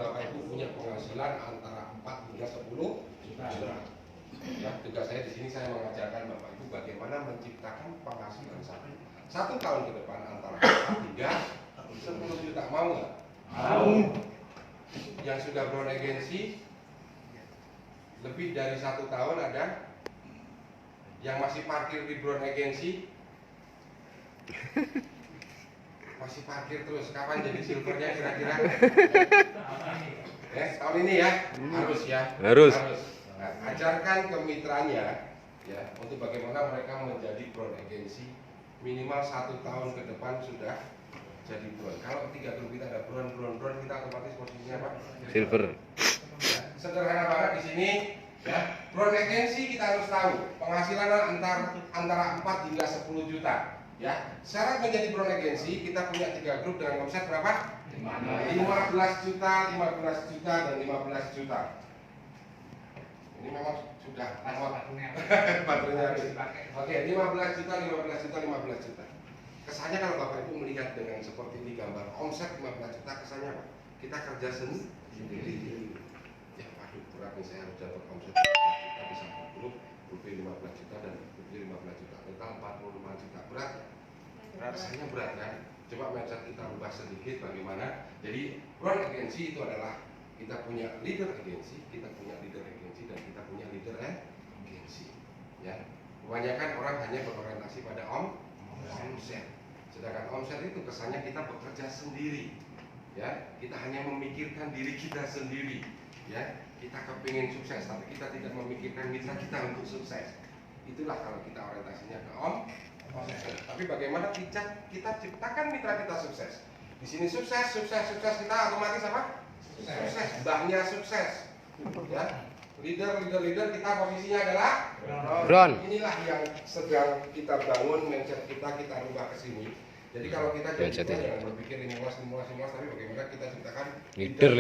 Bapak Ibu punya penghasilan antara 4 hingga 10 juta. Ya, tugas saya di sini saya mengajarkan Bapak Ibu bagaimana menciptakan penghasilan 1 tahun ke depan antara 4 hingga 10 juta. Mau nggak? Mau. Yang sudah beregensi lebih dari 1 tahun ada? Yang masih parkir di Brown Agency? Masih parkir terus, kapan jadi silvernya kira-kira? Tahun ini ya? Harus ya? Harus. Nah, ajarkan ke mitranya ya, untuk bagaimana mereka menjadi Brown Agency minimal 1 tahun ke depan sudah jadi Brown. Kalau 3 grup kita ada Brown, kita otomatis posisinya apa? Silver. Ya, sederhana banget di sini ya. Brown Agency kita harus tahu penghasilan antara 4 hingga 10 juta. Ya, syarat menjadi Brown Agency kita punya 3 grup dengan omset berapa? 15 juta, 15 juta, dan 15 juta. Ini memang sudah baterainya habis. Oke, 15 juta, 15 juta, 15 juta. Kesannya kalau Bapak Ibu melihat dengan seperti ini gambar omset 15 juta, kesannya apa? Kita kerja sendiri. Ya, waduh, berat nih, saya harus dapat omset 15 juta di satu grup, rupiah 15 juta dan rupiah 15 juta, total 45 juta. Berat ya? Rasanya berat kan? Coba mindset kita ubah sedikit bagaimana. Jadi Brown Agency itu adalah kita punya leader agensi, kita punya leader agensi, dan kita punya leader agensi. Ya, kebanyakan orang hanya berorientasi pada omset. Sedangkan omset itu kesannya kita bekerja sendiri. Ya, kita hanya memikirkan diri kita sendiri. Ya, kita kepingin sukses, tapi kita tidak memikirkan mitra kita untuk sukses. Itulah kalau kita orientasinya ke omset. Tapi bagaimana kita ciptakan mitra kita sukses? Di sini sukses kita otomatis apa? Sukses. Mbahnya sukses. Ya. Leader kita posisinya adalah Brown. Inilah yang sedang kita bangun mindset kita rubah ke sini. Jadi kalau kita jangan berpikir ini luas, tapi bagaimana kita ciptakan leader.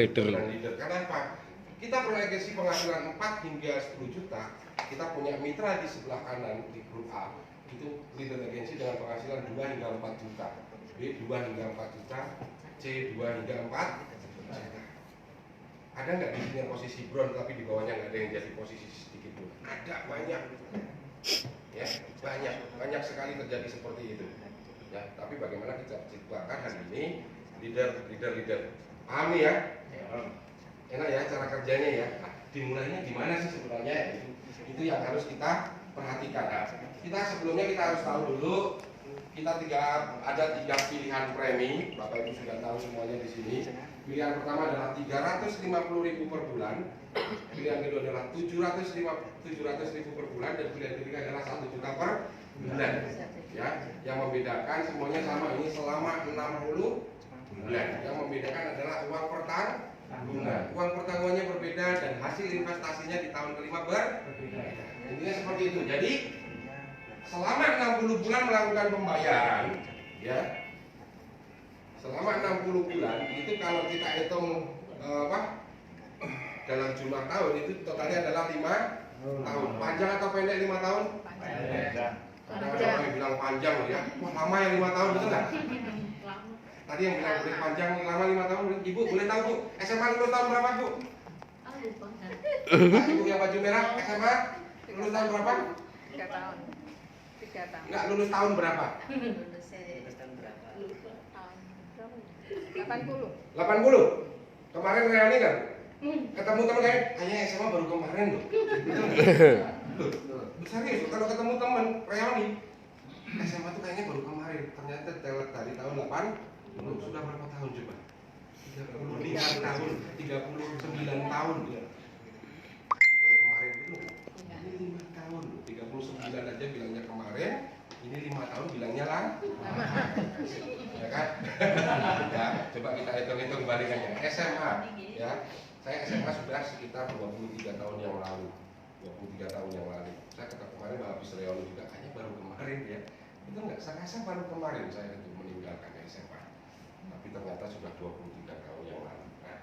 Karena apa? Kita beregensi penghasilan 4 hingga 10 juta. Kita punya mitra di sebelah kanan di grup A. Itu leader agensi dengan penghasilan 2 hingga 4 juta, B 2 hingga 4 juta, C 2 hingga 4 juta. Ada nggak di sini yang posisi Brown tapi di bawahnya nggak ada yang jadi posisi sedikit pun? Ada, banyak. Ya, banyak sekali terjadi seperti itu. Ya, tapi bagaimana kita ciptakan hari ini leader. Paham nih ya? Enak ya cara kerjanya ya. Nah, dimulainya gimana sih sebenarnya? Itu yang harus kita perhatikan. Nah, sebelumnya kita harus tahu dulu ada 3 pilihan premi. Bapak Ibu sudah tahu semuanya di sini. Pilihan pertama adalah 350.000 per bulan. Pilihan kedua adalah 700.000 per bulan, dan pilihan ketiga adalah 1 juta per bulan. Ya, yang membedakan semuanya sama, ini selama 60 bulan. Yang membedakan adalah uang pertanggungan. Uang pertanggungannya berbeda dan hasil investasinya di tahun kelima berbeda. Intinya seperti itu. Jadi selama 60 bulan melakukan pembayaran, ya. Selama 60 bulan itu kalau kita hitung dalam jumlah tahun itu totalnya adalah 5 tahun. Panjang atau pendek 5 tahun? Panjang. Ada orang yang bilang panjang loh ya. Wah, lama ya 5 tahun, betul nggak? Tadi yang bilang boleh panjang lama 5 tahun. Ibu boleh tahu Bu, SMA lulus tahun berapa Bu? Ibu yang baju merah SMA lulus tahun berapa? 3 tahun. Enggak, lulus tahun berapa? Lulus tahun berapa? 80. Kemarin reuni kan? Ketemu teman kayaknya SMA baru kemarin loh. Serius, kalau ketemu teman reuni SMA tuh kayaknya baru kemarin. Ternyata dari tahun 80 sudah berapa tahun coba? 35 tahun, 39 tahun ya. Baru kemarin itu. Ini 5 tahun, 39 aja bilangnya kemarin. Ini 5 tahun bilangnya lama. Ya kan? Ya, coba kita hitung-hitung balikannya. SMA, ya. Saya SMA sudah sekitar 23 tahun yang lalu. 23 tahun yang lalu. Saya kemarin habis reuni juga, kayaknya baru kemarin ya. Itu enggak, saya rasa baru kemarin saya itu meninggalkan SMA. Tapi ternyata sudah 23 tahun yang lalu. Nah,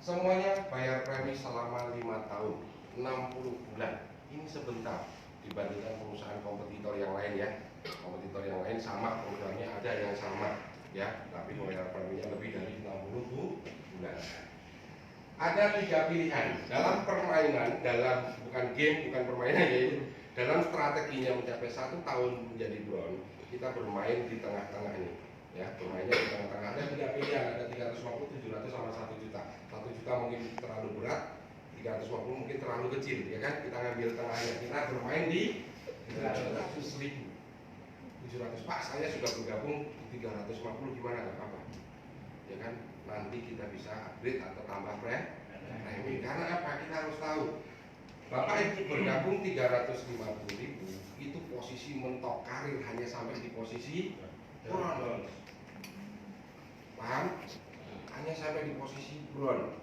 semuanya bayar premi selama 5 tahun, 60 bulan. Ini sebentar dibandingkan perusahaan kompetitor yang lain ya. Kompetitor yang lain sama programnya, ada yang sama ya, tapi bayar preminya lebih dari 60 bulan. ada 3 pilihan dalam permainan, bukan game, bukan permainan ya, dalam strateginya mencapai 1 tahun menjadi bron, kita bermain di tengah-tengah ini, ya, bermainnya di tengah-tengah. Ada 3 pilihan, ada 350, 700 sama 1 juta. 1 juta mungkin terlalu berat, 350 mungkin terlalu kecil, ya kan? Kita ngambil tengahnya, kita bermain di 700.000. 700, Pak, saya sudah bergabung di 350, gimana, nggak apa-apa, ya kan? Nanti kita bisa upgrade atau tambah premi. Karena apa? Kita harus tahu, Bapak Ibu bergabung 350.000 itu posisi mentok karir hanya sampai di posisi bron. Paham? Hanya sampai di posisi bron.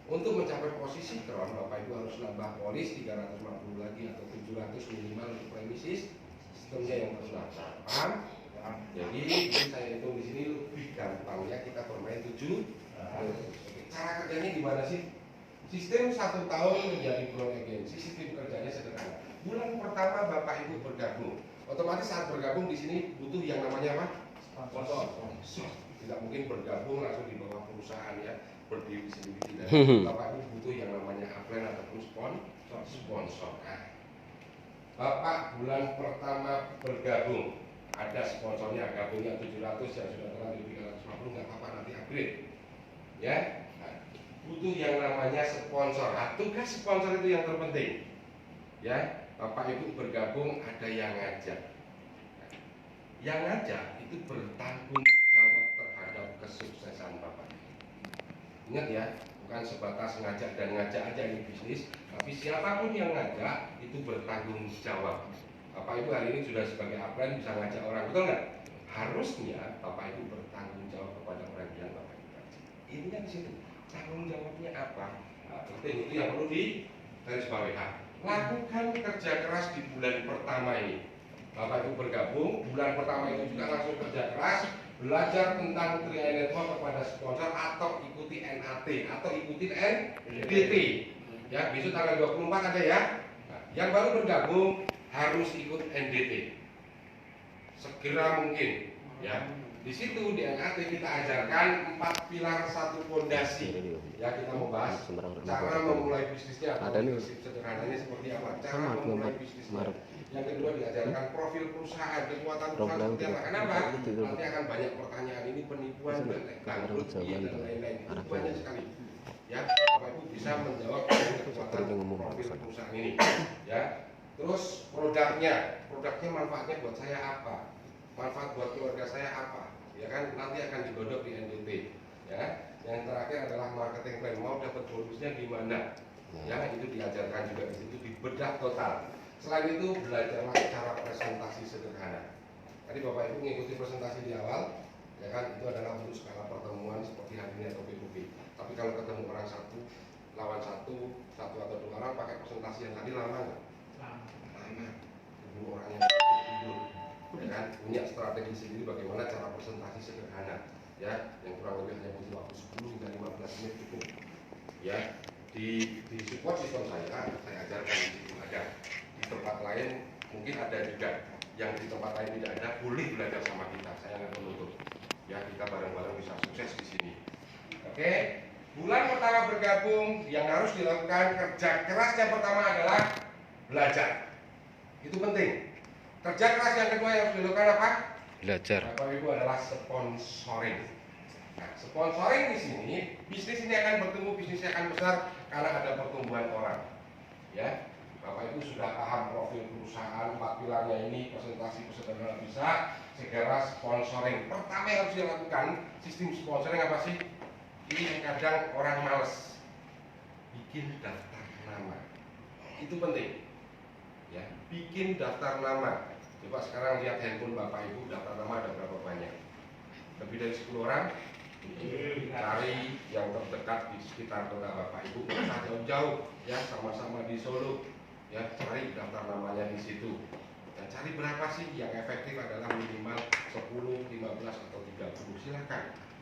Untuk mencapai posisi bron, Bapak Ibu harus nambah polis 350 lagi atau 700 minimal untuk premi sistemnya yang terdaftar. Paham? Jadi saya hitung di sini lebih gampang ya, kita bermain 7. Cara kerjanya gimana sih? Sistem 1 tahun menjadi bron agency, sistem kerjanya sederhana. Bulan pertama Bapak Ibu bergabung, otomatis saat bergabung di sini butuh yang namanya apa? Sponsor. Tidak mungkin bergabung langsung di bawah perusahaan ya, berdiri sendiri tidak. Bapak Ibu butuh yang namanya upline ataupun sponsor. Nah, Bapak bulan pertama bergabung, ada sponsornya, gabungnya 700 yang sudah terlanjur 350, nggak apa-apa, nanti upgrade ya. Nah, butuh yang namanya sponsor. Nah, tugas sponsor itu yang terpenting ya. Bapak Ibu bergabung, ada yang ngajak. Nah, yang ngajak itu bertanggung jawab terhadap kesuksesan Bapak. Ingat ya, bukan sebatas ngajak dan ngajak aja ini bisnis, tapi siapapun yang ngajak itu bertanggung jawab. Bapak Ibu hari ini sudah sebagai upline bisa ngajak orang, betul nggak? Harusnya Bapak Ibu bertanggung jawab kepada orang yang Bapak Ibu ngajak. Ininya di situ. Tanggung jawabnya apa? Nah, penting itu yang perlu digarisbawahi. Lakukan kerja keras di bulan pertama ini. Bapak Ibu bergabung, bulan pertama itu juga langsung kerja keras, belajar tentang 3i Network kepada sponsor atau ikuti NAT atau ikuti NDT. Ya, besok tanggal 24 ada ya. Nah, yang baru bergabung harus ikut NDT segera mungkin ya. Di situ di NAT kita ajarkan 4 pilar 1 fondasi ya. Kita membahas cara memulai bisnisnya atau leadership sederhananya seperti apa, cara memulai bisnisnya. Yang kedua diajarkan profil perusahaan, kekuatan perusahaan seperti apa. Kenapa? Nanti akan banyak pertanyaan, ini penipuan, bangkrut, dan lain-lain. Itu banyak sekali ya. Bapak Ibu bisa menjawab kekuatan profil perusahaan ini ya. Terus produknya manfaatnya buat saya apa? Manfaat buat keluarga saya apa? Ya kan, nanti akan digodok di NDT ya. Yang terakhir adalah marketing plan, mau dapat bonusnya gimana? Ya, itu diajarkan juga di situ, dibedah total. Selain itu belajarlah cara presentasi sederhana. Tadi Bapak Ibu mengikuti presentasi di awal, ya kan, itu adalah untuk skala pertemuan seperti hari ini atau PPP. Tapi kalau ketemu orang satu lawan satu atau 2 orang pakai presentasi yang tadi lama nggak? Lama. Ketemu orang yang tidur, ya kan, punya strategi sendiri bagaimana cara presentasi sederhana, ya, yang kurang lebih hanya butuh waktu 10 hingga 15 menit cukup, ya. Di support sistem saya ajarkan di situ ada. Di tempat lain mungkin ada juga, yang di tempat lain tidak ada, boleh belajar sama kita, saya nggak menuntut. Ya, kita bareng-bareng bisa sukses di sini. Oke, bulan pertama bergabung, yang harus dilakukan kerja keras yang pertama adalah belajar. Itu penting. Kerja keras yang kedua yang harus dilakukan apa? Belajar. Bapak Ibu adalah sponsoring. Nah, sponsoring di sini, bisnis ini akan bertumbuh, bisnisnya akan besar karena ada pertumbuhan orang. Ya, Bapak Ibu sudah paham profil perusahaan, 4 pilarnya ini, presentasi sederhana bisa, segera sponsoring. Pertama yang harus dilakukan, sistem sponsoring apa sih? Ini yang kadang orang males, bikin daftar nama. Itu penting. Ya, bikin daftar nama. Coba sekarang lihat handphone Bapak Ibu, daftar nama ada berapa banyak? Lebih dari 10 orang? Cari yang terdekat di sekitar kota Bapak Ibu, nggak usah jauh-jauh, ya, sama-sama di Solo, ya, cari daftar namanya di situ. Dan cari berapa sih yang efektif, adalah minimal 10, 15 atau 30. Silakan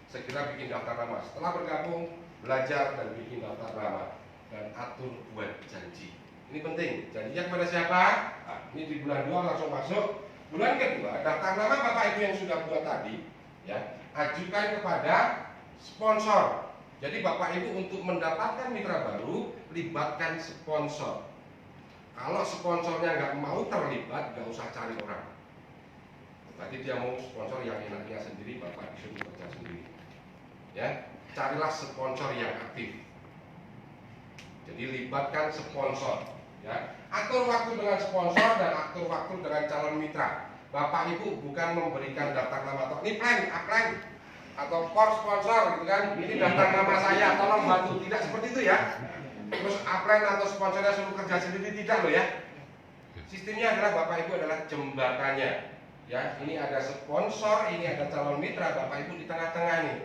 segera bikin daftar nama. Setelah bergabung, belajar dan bikin daftar nama dan atur buat janji. Ini penting. Janjinya kepada siapa? Nah, ini di bulan 2 langsung masuk. Bulan kedua, daftar nama Bapak Ibu yang sudah buat tadi, ya, ajukan kepada sponsor. Jadi Bapak Ibu untuk mendapatkan mitra baru, libatkan sponsor. Kalau sponsornya nggak mau terlibat, nggak usah cari orang. Berarti dia mau sponsor yang enaknya sendiri, Bapak disuruh kerja sendiri. Ya, carilah sponsor yang aktif. Jadi libatkan sponsor. Ya, atur waktu dengan sponsor dan atur waktu dengan calon mitra. Bapak Ibu bukan memberikan daftar nama atau ini plan, apply atau for sponsor gitu kan. Ini daftar nama saya, tolong bantu. Tidak seperti itu ya. Terus apply atau sponsornya suruh kerja sendiri, tidak loh ya. Sistemnya adalah Bapak Ibu adalah jembatannya. Ya, ini ada sponsor, ini ada calon mitra, Bapak Ibu di tengah-tengah nih.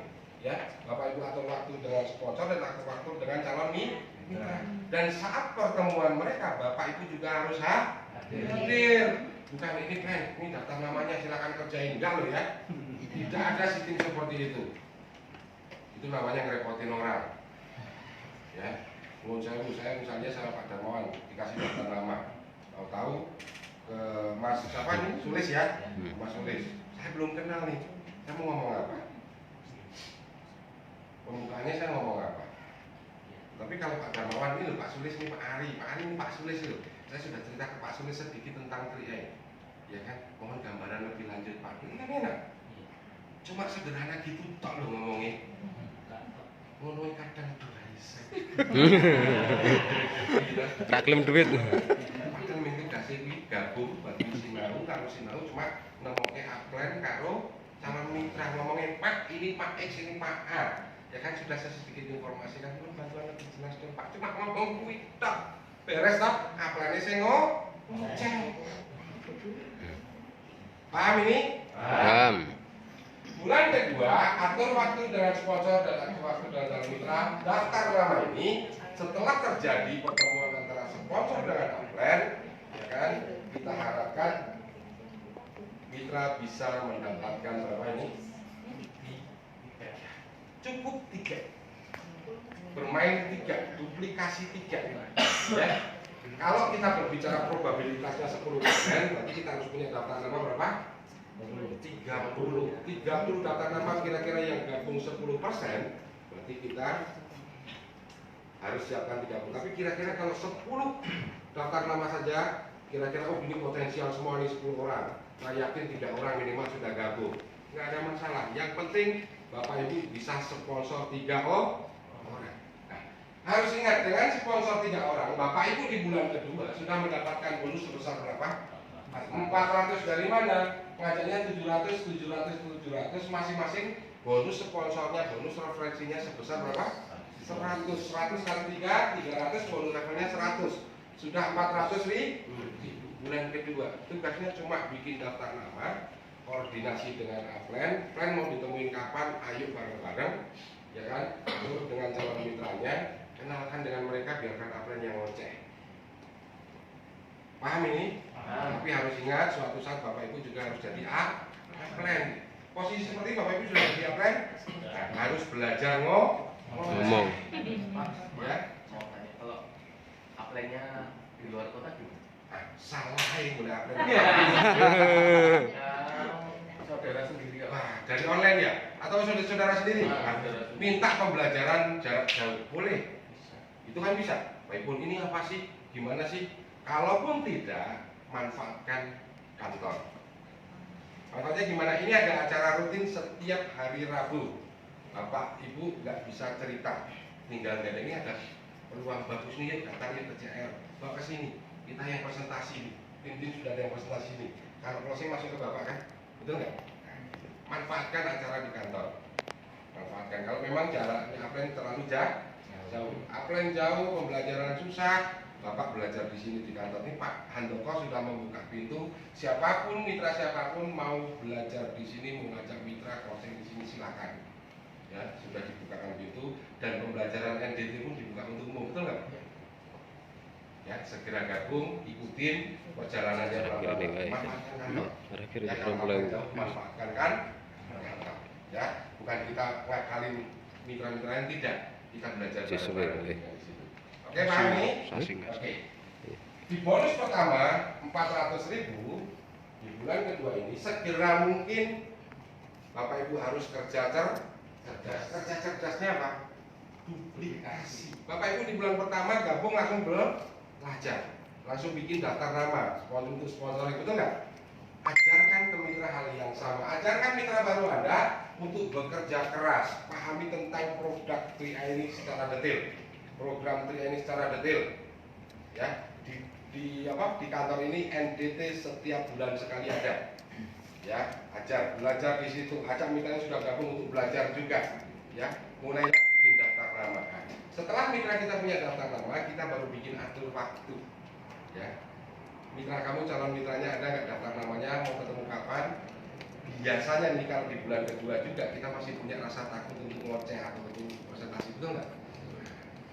Ya, Bapak Ibu atur waktu dengan sponsor dan atur waktu dengan calon mitra. Dan saat pertemuan mereka, Bapak Ibu juga harus hadir. Bukan ini kan, ini daftar namanya silakan kerjain, enggak loh ya. Tidak ada sistem seperti itu. Itu namanya ngerepotin orang. Ya, menurut saya misalnya sama Pak Darmawan dikasih daftar nama, tahu ke Mas siapa nih, Sulis ya, Mas Sulis. Saya belum kenal nih, saya mau ngomong apa? Pembukaannya saya ngomong apa? Tapi kalau Pak Darmawan ini loh, Pak Sulis ini Pak Ari ini Pak Sulis loh. Saya sudah cerita ke Pak Sulis sedikit tentang 3i, ya kan? Mohon gambaran lebih lanjut Pak. Ini kan enak. Cuma sederhana gitu tok loh ngomongnya. Ngomongnya kadang tuh tak klaim duit. Padahal minggu kasih gabung bagi sinau karo sinau cuma nemoke apply karo calon mitra ngomongin Pak ini Pak X ini Pak A. Ya kan sudah saya sedikit informasikan pun bantuan lebih jelas dong Pak. Cuma ngomong kuwi tok. Beres tok, apply-ne sing ngoceh. Paham ini? Paham. Bulan kedua, atur waktu dengan sponsor dan atur waktu dengan calon mitra. Daftar nama ini setelah terjadi pertemuan antara sponsor dengan apply, ya kan? Kita harapkan mitra bisa mendapatkan berapa ini? Cukup 3. Bermain 3, duplikasi 3. Ya. Kalau kita berbicara probabilitasnya 10%, berarti kita harus punya daftar nama berapa? 30 daftar nama kira-kira yang gabung 10%, berarti kita harus siapkan 30. Tapi kira-kira kalau 10 daftar nama saja, kira-kira oh ini potensial semua nih 10 orang. Saya yakin 3 orang minimal sudah gabung. Nggak ada masalah. Yang penting Bapak Ibu bisa sponsor 3 orang. Nah, harus ingat dengan sponsor 3 orang, Bapak Ibu di bulan kedua sudah mendapatkan bonus sebesar berapa? 400 dari mana? Ngajaknya 700 masing-masing bonus sponsornya, bonus referensinya sebesar berapa? 100 kali 3, 300 bonus levelnya 100. Sudah 400 bulan kedua. Tugasnya cuma bikin daftar nama, koordinasi dengan apply, plan mau ditemuin kapan, ayo bareng-bareng, ya kan? Lalu dengan calon mitranya, kenalkan dengan mereka, biarkan apply yang ngoceh. Paham ini? Tapi harus ingat suatu saat Bapak Ibu juga harus jadi apply. Posisi seperti Bapak Ibu sudah jadi apply, harus belajar ngomong. Ya. Mau tanya, kalau apply-nya di luar kota gimana? Salah yang boleh apply. Saudara sendiri ya? Dari online ya? Atau saudara sendiri? Minta pembelajaran jarak jauh, boleh? Itu kan bisa. Baik pun ini apa sih? Gimana sih? Kalaupun tidak, manfaatkan kantor. Manfaatnya gimana? Ini ada acara rutin setiap hari Rabu. Bapak Ibu nggak bisa cerita, tinggal nggak ada, ini ada peluang bagus nih, datang ke CL, bawa ke sini, kita yang presentasi nih, tim sudah ada yang presentasi nih. Kalau closing masuk ke Bapak kan, betul nggak? Manfaatkan acara di kantor. Manfaatkan. Kalau memang jaraknya apply terlalu jauh, apply jauh, pembelajaran susah, Bapak belajar di sini di kantor. Ini Pak Handoko sudah membuka pintu. Siapapun mitra siapapun mau belajar di sini, mau ngajak mitra closing di sini silakan. Ya, sudah dibukakan pintu dan pembelajaran NDT pun dibuka untuk umum, betul nggak? Ya, segera gabung, ikutin perjalanannya pelan-pelan. Manfaatkan kantor. Ya, kalau manfaatkan kan? Ya, bukan kita ngakalin mitra-mitra yang tidak. Kita belajar bareng-bareng di situ. Oke, paham ini? Oke. Di bonus pertama 400.000, di bulan kedua ini segera mungkin Bapak Ibu harus kerja cerdasnya apa? duplikasi. Bapak Ibu di bulan pertama gabung langsung belajar, langsung bikin daftar nama untuk sponsor, betul nggak? Ajarkan ke mitra hal yang sama, ajarkan mitra baru Anda untuk bekerja keras, pahami tentang produk 3 ini secara detail, program 3 ini secara detail. Ya, di kantor ini NDT setiap bulan sekali ada. Ya, ajar, belajar di situ, ajak mitranya sudah gabung untuk belajar juga. Ya, mulailah bikin daftar nama. Nah, setelah mitra kita punya daftar nama, kita baru bikin atur waktu. Ya, mitra kamu, calon mitranya ada nggak daftar namanya, mau ketemu kapan? Biasanya nih kalau di bulan kedua juga kita masih punya rasa takut untuk ngoceh atau untuk presentasi, betul nggak?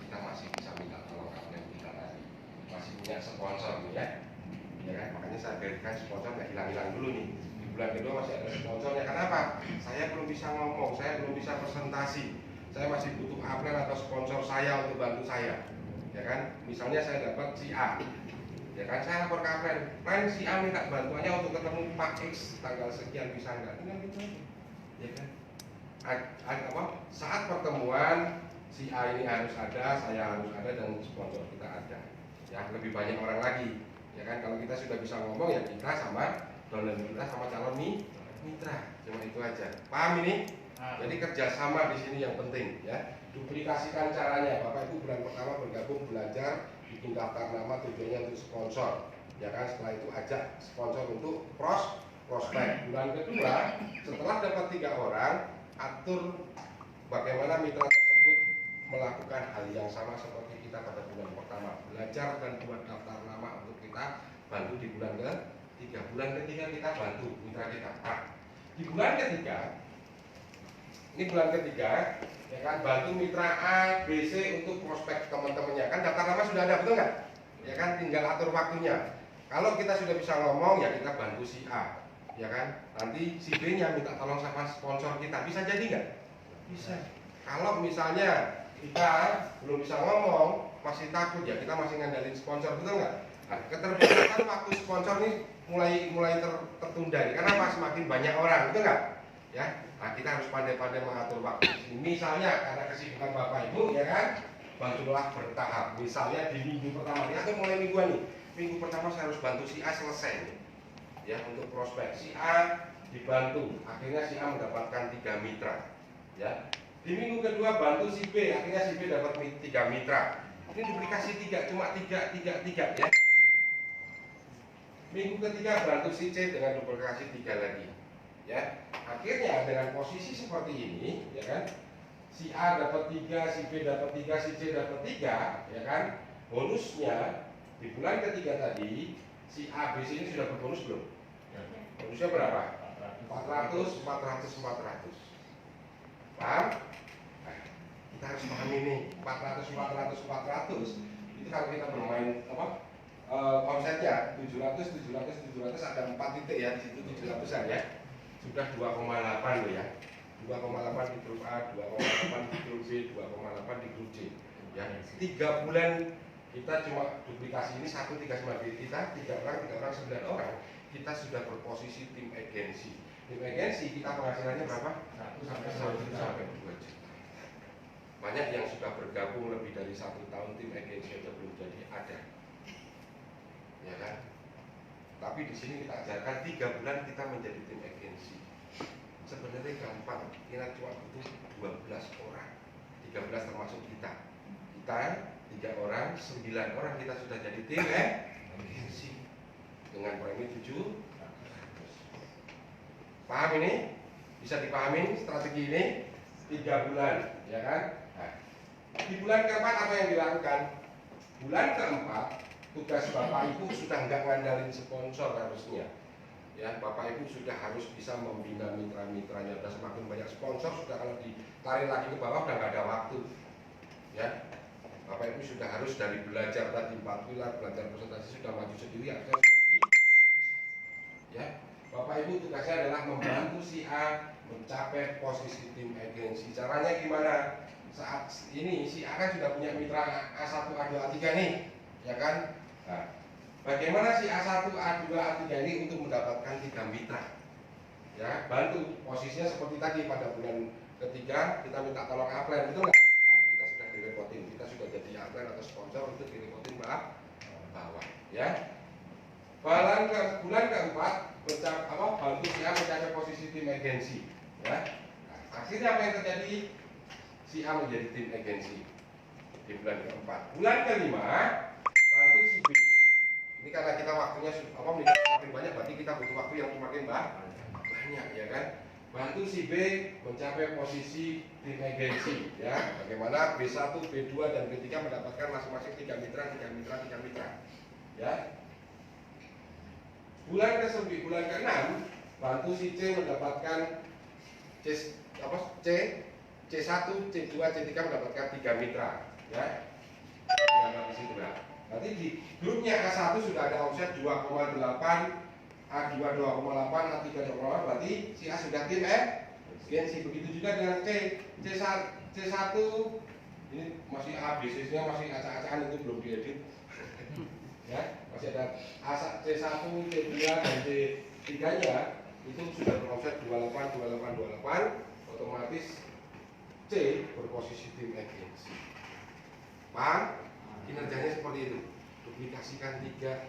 Kita masih bisa minta tolong kapten kita tadi, masih punya sponsor nih ya, ya kan? Makanya saya berikan sponsor nggak hilang-hilang dulu nih. Di bulan kedua masih ada sponsornya. Kenapa? Saya belum bisa ngomong, saya belum bisa presentasi, saya masih butuh upline atau sponsor saya untuk bantu saya, ya kan? Misalnya saya dapat si A, ya kan, saya lapor ke plan si A minta bantuannya untuk ketemu Pak X tanggal sekian, bisa nggak? Tinggal gitu aja, ya kan? Saat pertemuan si A ini harus ada, saya harus ada, dan sponsor kita ada. Ya, lebih banyak orang lagi, ya kan? Kalau kita sudah bisa ngomong ya kita sama downline kita sama calon mitra, cuma itu aja. Paham ini? Jadi kerjasama di sini yang penting, ya. Duplikasikan caranya. Bapak Ibu bulan pertama bergabung belajar, bikin daftar nama, tujuannya untuk sponsor, ya kan? Setelah itu ajak sponsor untuk prospek. Bulan kedua setelah dapat 3 orang, atur bagaimana mitra tersebut melakukan hal yang sama seperti kita pada bulan pertama, belajar dan buat daftar nama untuk kita bantu di bulan ketiga. Bulan ketiga kita bantu mitra kita. Nah, di bulan ketiga, ini bulan ketiga, ya kan, bantu mitra A, B, C untuk prospek teman-temannya. Kan daftar nama sudah ada, betul nggak? Ya kan, tinggal atur waktunya. Kalau kita sudah bisa ngomong, ya kita bantu si A, ya kan. Nanti si B-nya minta tolong sama sponsor kita, bisa jadi nggak? Bisa. Kalau misalnya kita belum bisa ngomong, masih takut, ya kita masih ngandalin sponsor, betul nggak? Nah, keterbatasan waktu sponsor ini mulai tertunda nih. Karena semakin banyak orang, betul nggak? Ya, nah kita harus pandai-pandai mengatur waktu. Misalnya karena kesibukan Bapak Ibu, ya kan, bantulah bertahap. Misalnya di minggu pertama, ya, atau mulai mingguan nih. Minggu pertama saya harus bantu si A selesai nih, ya, untuk prospek. Si A dibantu, akhirnya si A mendapatkan 3 mitra, ya. Di minggu kedua bantu si B, akhirnya si B dapat 3 mitra. Ini duplikasi 3, cuma 3, ya. Minggu ketiga bantu si C dengan duplikasi 3 lagi, ya. Akhirnya dengan posisi seperti ini, ya kan, si A dapat 3, si B dapat 3, si C dapat 3, ya kan. Bonusnya di bulan ketiga tadi si A, B, C ini sudah berbonus belum? Bonusnya berapa? 400. Paham? Nah, kita harus paham ini 400. Itu kalau kita bermain omsetnya 700 ada 4 titik ya, di situ 700-an ya. Sudah 2,8 loh ya. 2,8 di grup A, 2,8 di grup B, 2,8 di grup C. Ya, 3 bulan kita cuma duplikasi ini 1 3 sebagai kita 3 orang 9 orang. Kita sudah berposisi tim agensi. Tim agensi kita penghasilannya berapa? 1 sampai 2 juta. Banyak yang sudah bergabung lebih dari 1 tahun, tim agensi aja belum jadi ada. Ya kan? Tapi di sini kita ajarkan 3 bulan kita menjadi tim agensi. Sebenarnya gampang, kita cuma butuh 12 orang, 13 termasuk kita. Kita 3 orang, 9 orang kita sudah jadi tim agensi dengan premi 700. Paham ini? Bisa dipahami strategi ini? 3 bulan, ya kan? Nah, di bulan keempat apa yang dilakukan? Bulan keempat tugas Bapak Ibu sudah nggak ngandalin sponsor harusnya, ya. Bapak Ibu sudah harus bisa membina mitra-mitranya. Sudah semakin banyak sponsor, sudah kalau ditarik lagi ke bawah udah nggak ada waktu, ya. Bapak Ibu sudah harus dari belajar tadi 4 pilar, belajar presentasi, sudah maju sendiri, akhirnya sudah bisa, ya. Bapak Ibu tugasnya adalah membantu si A mencapai posisi tim agensi. Caranya gimana? Saat ini si A kan sudah punya mitra A1, A2, A3 nih, ya kan? Nah, bagaimana si A1, A2, A3 ini untuk mendapatkan 3 mitra? Ya, bantu. Posisinya seperti tadi pada bulan ketiga kita minta tolong upline, betul nggak? Nah, kita sudah repotin. Kita sudah jadi aklen atau sponsor untuk direpotin bawah, ya. Bulan keempat bantu si A mencapai posisi tim agensi, ya. Nah, akhirnya apa yang terjadi? Si A menjadi tim agensi di bulan keempat. Bulan kelima bantu si B. Ini karena kita waktunya semakin banyak, berarti kita butuh waktu yang semakin banyak, ya kan? Bantu si B mencapai posisi tim agensi, ya. Bagaimana B1, B2 dan B3 mendapatkan masing-masing 3 mitra, ya. Bulan ke-6 bantu si C mendapatkan C1, C2, C3 mendapatkan 3 mitra, ya. Nanti di grupnya A1 sudah ada omset 2,8, A2 2,8, A3 2,8, berarti si A sudah tim agensi. Begitu juga dengan C1 ini masih A, B, C-nya masih acak-acakan, itu belum diedit. Ya, masih ada C1, C2 dan C3-nya itu sudah beromset 28, otomatis C berposisi tim agensi. Paham? Kinerjanya seperti itu. Duplikasikan 3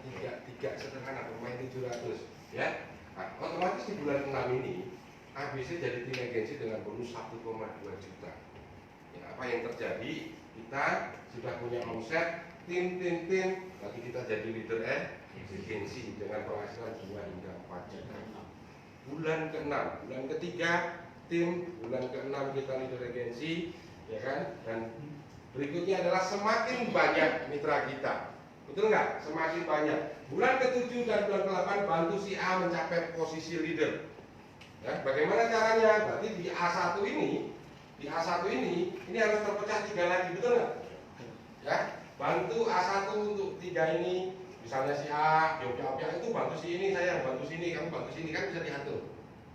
sederhana, bermain 700, ya. Nah, otomatis di bulan 6 ini ABC jadi tim agensi dengan bonus 1,2 juta. Ya, apa yang terjadi? Kita sudah punya omset tim, lagi kita jadi leader agensi dengan penghasilan 2 hingga 4 juta. Bulan ke-6, bulan ketiga tim, bulan ke-6 kita leader agensi, ya kan? Dan berikutnya adalah semakin banyak mitra kita, betul nggak? Semakin banyak. Bulan ke-7 dan bulan ke-8 bantu si A mencapai posisi leader. Ya, bagaimana caranya? Berarti di A1 ini harus terpecah 3 lagi, betul nggak? Ya, bantu A1 untuk 3 ini. Misalnya si A, Yogyakarta itu bantu si ini, saya bantu sini, kamu bantu sini, kan bisa diatur.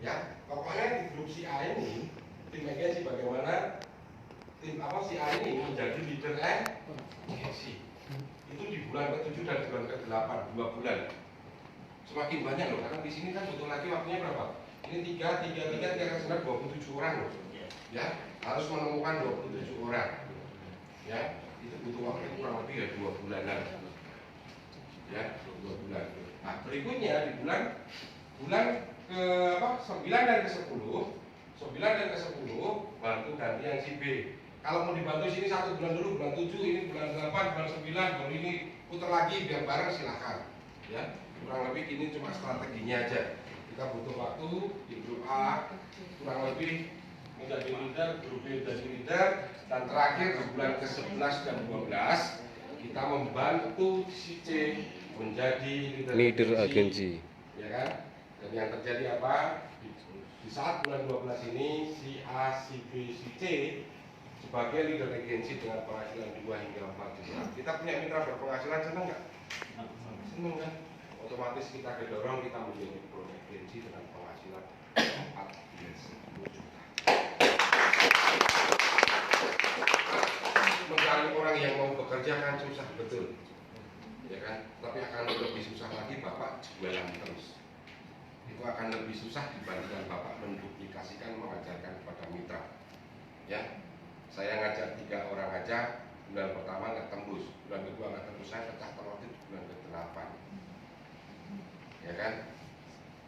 Ya, pokoknya di grup si A ini, tim agensi bagaimana si A ini menjadi leader agensi. Itu di bulan ke-7 dan bulan ke-8, 2 bulan. Semakin banyak loh, karena di sini kan butuh lagi waktunya berapa? Ini 3 27 orang loh. Ya, harus menemukan 27 orang. Ya, itu butuh waktu kurang lebih ya 2 bulanan. Ya, 2 bulan. Nah, berikutnya di bulan ke-9 dan ke-10, bantu gantian si B. Kalau mau dibantu sini 1 bulan dulu, bulan 7, ini bulan 8, bulan 9, baru ini putar lagi biar bareng, silahkan. Ya, kurang lebih ini cuma strateginya aja. Kita butuh waktu di grup A kurang lebih menjadi leader, grup B menjadi leader, dan terakhir di bulan ke-11 dan 12 kita membantu si C menjadi leader agensi. Ya kan? Dan yang terjadi apa? Di saat bulan 12 ini si A, si B, si C sebagai leader agensi dengan penghasilan 2 hingga 4 juta. Kita punya mitra berpenghasilan, senang nggak? Senang kan? Otomatis kita kedorong kita menjadi pro agensi dengan penghasilan 4 hingga 10 juta. Mencari orang yang mau bekerja kan susah, betul, ya kan? Tapi akan lebih susah lagi Bapak jualan terus. Itu akan lebih susah dibandingkan Bapak menduplikasikan, mengajarkan kepada mitra. Ya, saya ngajar 3 orang aja, bulan pertama nggak tembus, bulan kedua nggak tembus, saya pecah telur di bulan ke-8. Ya kan?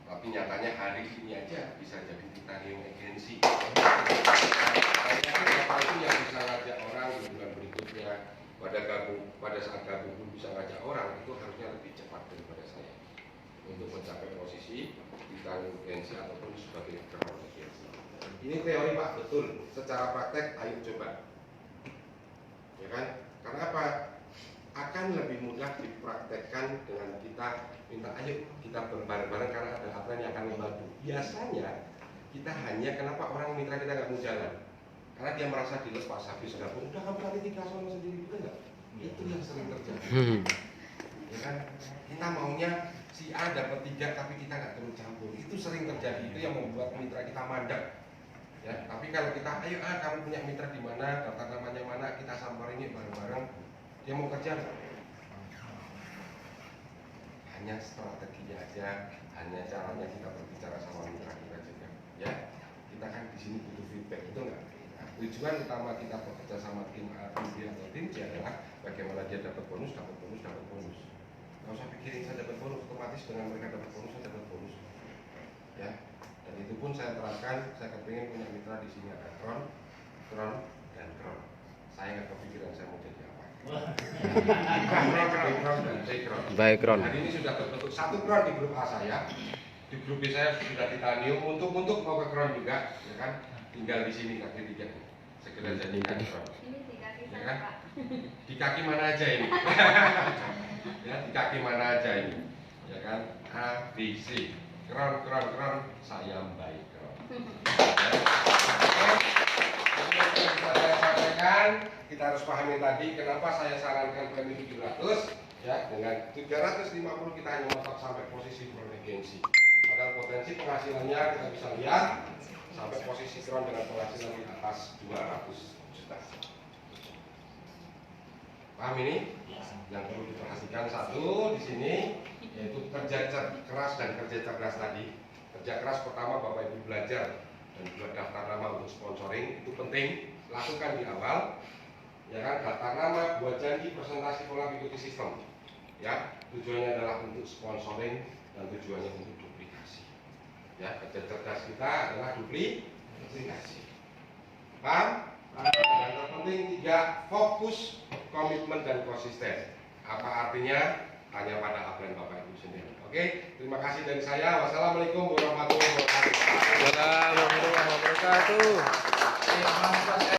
Tapi nyatanya hari ini aja bisa jadi titanium agensi. Saya yakin Bapak itu yang bisa ngajak orang di bulan berikutnya, pada saat gabung pun bisa ngajak orang, itu harusnya lebih cepat daripada saya untuk mencapai posisi titanium agensi ataupun sebagai ground agensi. Ini teori Pak, betul. Secara praktek, ayo coba. Ya kan? Karena apa? Akan lebih mudah dipraktekkan dengan kita minta ayo kita bareng-bareng karena ada aturan yang akan membantu. Biasanya kita hanya kenapa orang mitra kita nggak mau jalan? Karena dia merasa dilepas habis gabung. Udah kamu kali 3 sono sendiri, betul nggak? Itu yang sering terjadi. Ya kan? Kita maunya si A dapat 3 tapi kita nggak terus campur. Itu sering terjadi. Itu yang membuat mitra kita mandek. Ya, tapi kalau kita ayo kamu punya mitra di mana, daftar namanya mana, kita samperin ini bareng-bareng, dia mau kerja nggak? Hanya strateginya aja, hanya caranya kita berbicara sama mitra kita juga. Ya, kita kan di sini butuh feedback, itu nggak? Nah, tujuan utama kita bekerja sama tim A, tim B atau tim C adalah bagaimana dia dapat bonus. Nggak usah pikirin saya dapat bonus, otomatis dengan mereka dapat bonus, saya dapat bonus. Ya, dan itu pun saya terapkan. Saya kepingin punya mitra di sini ada Kron, dan Kron. Saya nggak kepikiran saya mau jadi apa. Kron dan Kron. Baik, Ron. Hari ini sudah terbentuk satu Kron di grup A saya. Di grup B saya sudah titanium untuk mau ke Kron juga, ya kan? Tinggal di sini kaki 3 segera jadikan Kron. Ini di kaki Ya saya, kan? Pak. Di kaki mana aja ini? Ya, di kaki mana aja ini? Ya kan? A, B, C. Kron, saya baik Kron. Oke, saya sampaikan, kita harus pahami tadi kenapa saya sarankan premi 700 ya, dengan 350 kita hanya mentok sampai posisi pronegensi. Padahal potensi penghasilannya kita bisa lihat sampai posisi Kron dengan penghasilan di atas 200 juta. Paham ini? Yang perlu diperhatikan satu di sini yaitu kerja keras dan kerja cerdas tadi. Kerja keras pertama Bapak Ibu belajar dan buat daftar nama untuk sponsoring itu penting, lakukan di awal. Ya kan, daftar nama, buat janji, presentasi, pola ikuti sistem. Ya, tujuannya adalah untuk sponsoring dan tujuannya untuk duplikasi. Ya, kerja cerdas kita adalah duplikasi. Paham? Dan terpenting 3, fokus, komitmen dan konsisten. Apa artinya? Hanya pada upline Bapak Ibu sendiri. Oke, terima kasih dari saya. Wassalamualaikum warahmatullahi wabarakatuh. Waalaikumsalam warahmatullahi wabarakatuh.